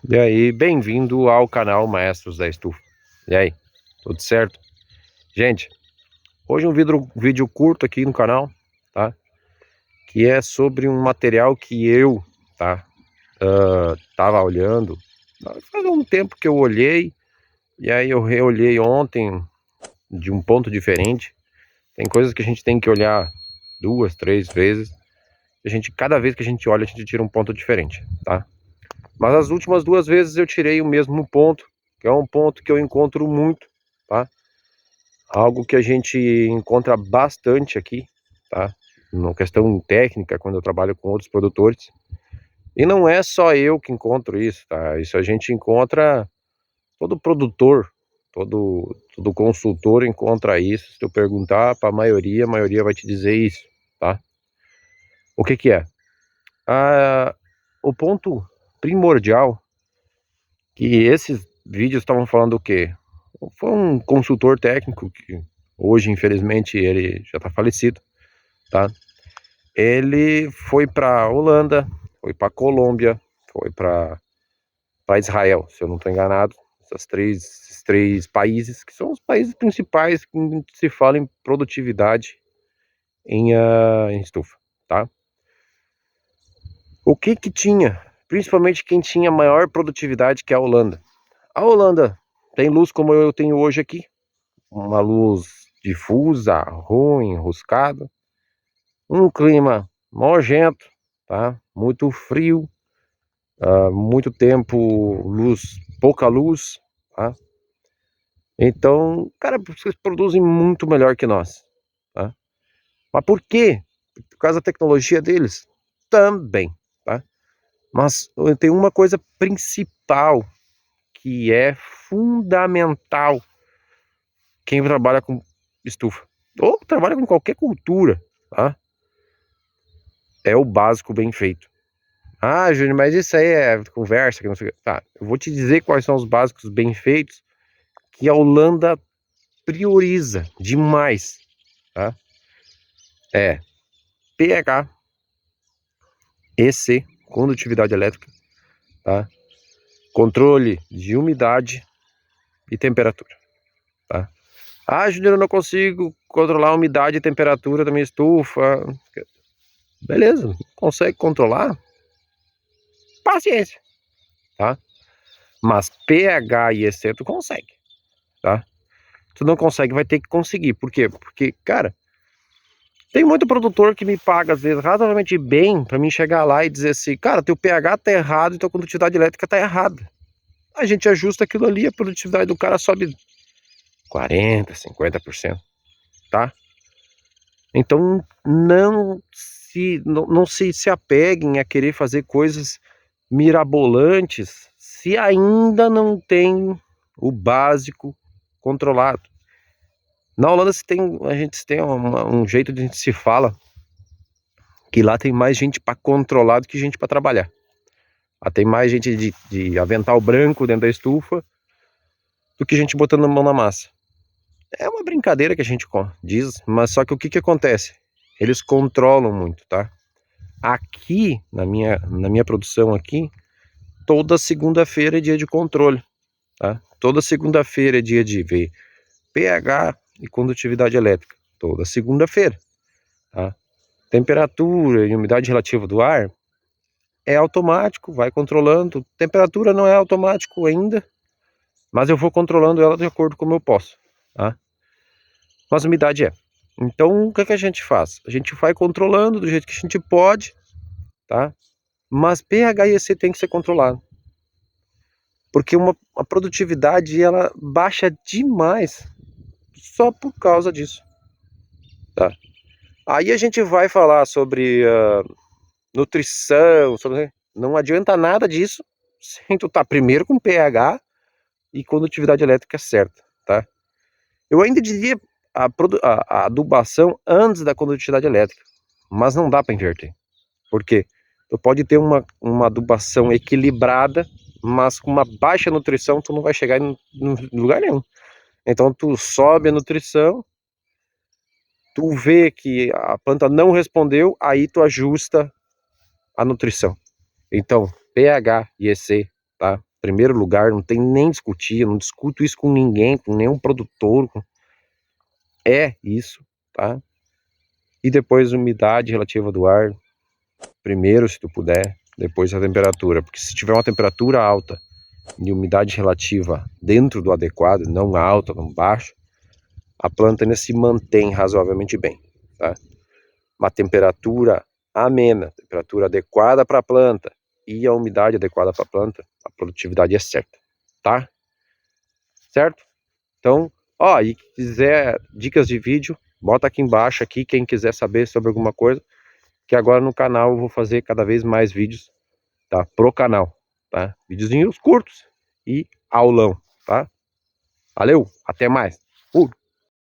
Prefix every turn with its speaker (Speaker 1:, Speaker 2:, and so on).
Speaker 1: E aí, bem-vindo ao canal Maestros da Estufa. E aí, tudo certo? Gente, hoje um vídeo curto aqui no canal, tá? Que é sobre um material que eu, tá? Tava olhando. Faz um tempo que eu olhei, e aí eu reolhei ontem de um ponto diferente. Tem coisas que a gente tem que olhar 2, 3 vezes. Cada vez que a gente olha, a gente tira um ponto diferente, tá? Mas as últimas 2 vezes eu tirei o mesmo ponto, que é um ponto que eu encontro muito, tá? Algo que a gente encontra bastante aqui, tá? Na questão técnica, quando eu trabalho com outros produtores. E não é só eu que encontro isso, tá? Isso a gente encontra, todo produtor, todo consultor encontra isso. Se tu perguntar para a maioria vai te dizer isso, tá? O que que é? O ponto primordial, que esses vídeos estavam falando o quê? Foi um consultor técnico que hoje, infelizmente, ele já está falecido, tá? Ele foi para Holanda, foi para Colômbia, foi para Israel, se eu não estou enganado. Esses três países, que são os países principais que se fala em produtividade em estufa, tá? O que que tinha? Principalmente quem tinha maior produtividade, que é a Holanda. A Holanda tem luz como eu tenho hoje aqui, uma luz difusa, ruim, enroscada, um clima nojento, tá? Muito frio, muito tempo, pouca luz, tá? Então, cara, vocês produzem muito melhor que nós, tá? Mas por quê? Por causa da tecnologia deles? Também, tá? Mas tem uma coisa principal que é fundamental quem trabalha com estufa, ou trabalha com qualquer cultura, tá? É o básico bem feito. Ah, Júnior, mas isso aí é conversa, que não sei o que. Tá, eu vou te dizer quais são os básicos bem feitos que a Holanda prioriza demais, tá? É pH, EC, condutividade elétrica, tá? Controle de umidade e temperatura, tá? Ah, Júnior, eu não consigo controlar a umidade e temperatura da minha estufa. Beleza, consegue controlar? Paciência, tá? Mas pH e EC tu consegue, tá? Tu não consegue, vai ter que conseguir. Por quê? Porque, cara, tem muito produtor que me paga, às vezes, razoavelmente bem, pra mim chegar lá e dizer assim, cara, teu pH tá errado e tua condutividade elétrica tá errada. A gente ajusta aquilo ali, a produtividade do cara sobe 40%, 50%, tá? Então, não se apeguem a querer fazer coisas mirabolantes se ainda não tem o básico controlado. Na Holanda a gente tem um jeito de a gente se fala que lá tem mais gente para controlar do que gente para trabalhar. Lá tem mais gente de avental branco dentro da estufa do que gente botando a mão na massa. É uma brincadeira que a gente diz, mas só que o que que acontece? Eles controlam muito, tá? Aqui, na minha produção aqui, toda segunda-feira é dia de controle, tá? Toda segunda-feira é dia de ver pH e condutividade elétrica. Toda segunda-feira, tá? Temperatura e umidade relativa do ar é automático, vai controlando. Temperatura não é automático ainda, mas eu vou controlando ela de acordo com como eu posso, tá? Mas umidade é. Então, o que que a gente faz? A gente vai controlando do jeito que a gente pode, tá? Mas pH e EC tem que ser controlado. Porque a produtividade ela baixa demais só por causa disso, tá? Aí a gente vai falar sobre nutrição, não adianta nada disso sem tu tá primeiro com pH e condutividade elétrica certa, tá? Eu ainda diria a adubação antes da condutividade elétrica, mas não dá para inverter. Por quê? Tu pode ter uma adubação equilibrada, mas com uma baixa nutrição tu não vai chegar em lugar nenhum. Então tu sobe a nutrição, tu vê que a planta não respondeu, aí tu ajusta a nutrição. Então, pH e EC, tá? Primeiro lugar, não tem nem discutir, eu não discuto isso com ninguém, com nenhum produtor. É isso, tá? E depois umidade relativa do ar, primeiro se tu puder, depois a temperatura, porque se tiver uma temperatura alta e umidade relativa dentro do adequado, não alta, não baixa, a planta ainda se mantém razoavelmente bem, tá? Uma temperatura amena, temperatura adequada para a planta e a umidade adequada para a planta, a produtividade é certa, tá? Certo? Então, ó, e quiser dicas de vídeo, bota aqui embaixo aqui, quem quiser saber sobre alguma coisa, que agora no canal eu vou fazer cada vez mais vídeos, tá? Pro canal, tá? Videozinhos curtos e aulão, tá? Valeu, até mais. Fui.